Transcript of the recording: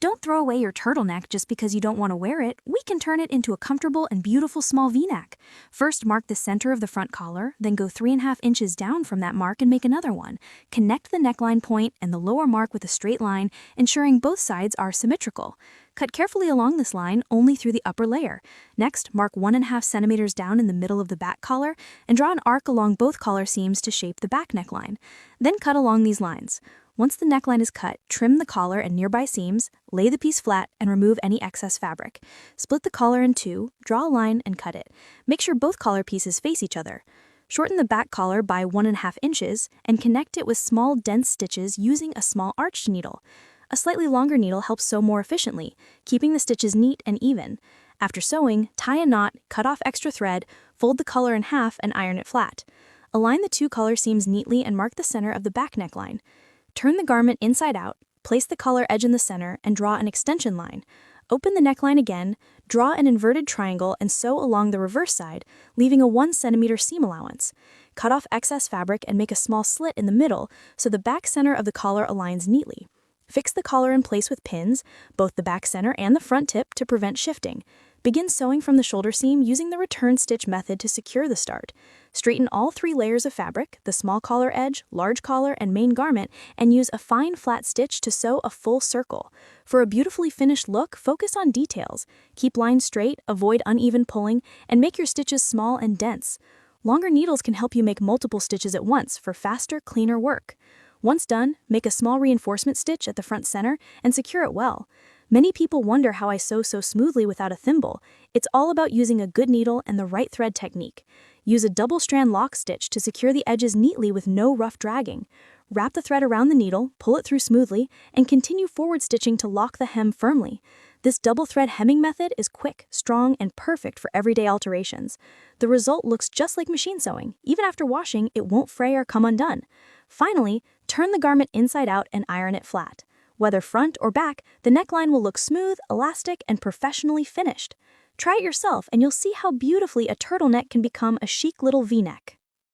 Don't throw away your turtleneck just because you don't want to wear it. We can turn it into a comfortable and beautiful small V-neck. First, mark the center of the front collar, then go 3.5 inches down from that mark and make another one. Connect the neckline point and the lower mark with a straight line, ensuring both sides are symmetrical. Cut carefully along this line only through the upper layer. Next, mark 1.5 centimeters down in the middle of the back collar and draw an arc along both collar seams to shape the back neckline. Then cut along these lines. Once the neckline is cut, trim the collar and nearby seams, lay the piece flat, and remove any excess fabric. Split the collar in two, draw a line, and cut it. Make sure both collar pieces face each other. Shorten the back collar by 1.5 inches and connect it with small, dense stitches using a small arched needle. A slightly longer needle helps sew more efficiently, keeping the stitches neat and even. After sewing, tie a knot, cut off extra thread, fold the collar in half, and iron it flat. Align the two collar seams neatly and mark the center of the back neckline. Turn the garment inside out, place the collar edge in the center, and draw an extension line. Open the neckline again, draw an inverted triangle and sew along the reverse side, leaving a 1 centimeter seam allowance. Cut off excess fabric and make a small slit in the middle so the back center of the collar aligns neatly. Fix the collar in place with pins, both the back center and the front tip, to prevent shifting. Begin sewing from the shoulder seam using the return stitch method to secure the start. Straighten all 3 layers of fabric, the small collar edge, large collar, and main garment, and use a fine flat stitch to sew a full circle. For a beautifully finished look, focus on details. Keep lines straight, avoid uneven pulling, and make your stitches small and dense. Longer needles can help you make multiple stitches at once for faster, cleaner work. Once done, make a small reinforcement stitch at the front center and secure it well. Many people wonder how I sew so smoothly without a thimble. It's all about using a good needle and the right thread technique. Use a double strand lock stitch to secure the edges neatly with no rough dragging. Wrap the thread around the needle, pull it through smoothly, and continue forward stitching to lock the hem firmly. This double thread hemming method is quick, strong, and perfect for everyday alterations. The result looks just like machine sewing. Even after washing, it won't fray or come undone. Finally, turn the garment inside out and iron it flat. Whether front or back, the neckline will look smooth, elastic, and professionally finished. Try it yourself and you'll see how beautifully a turtleneck can become a chic little V-neck.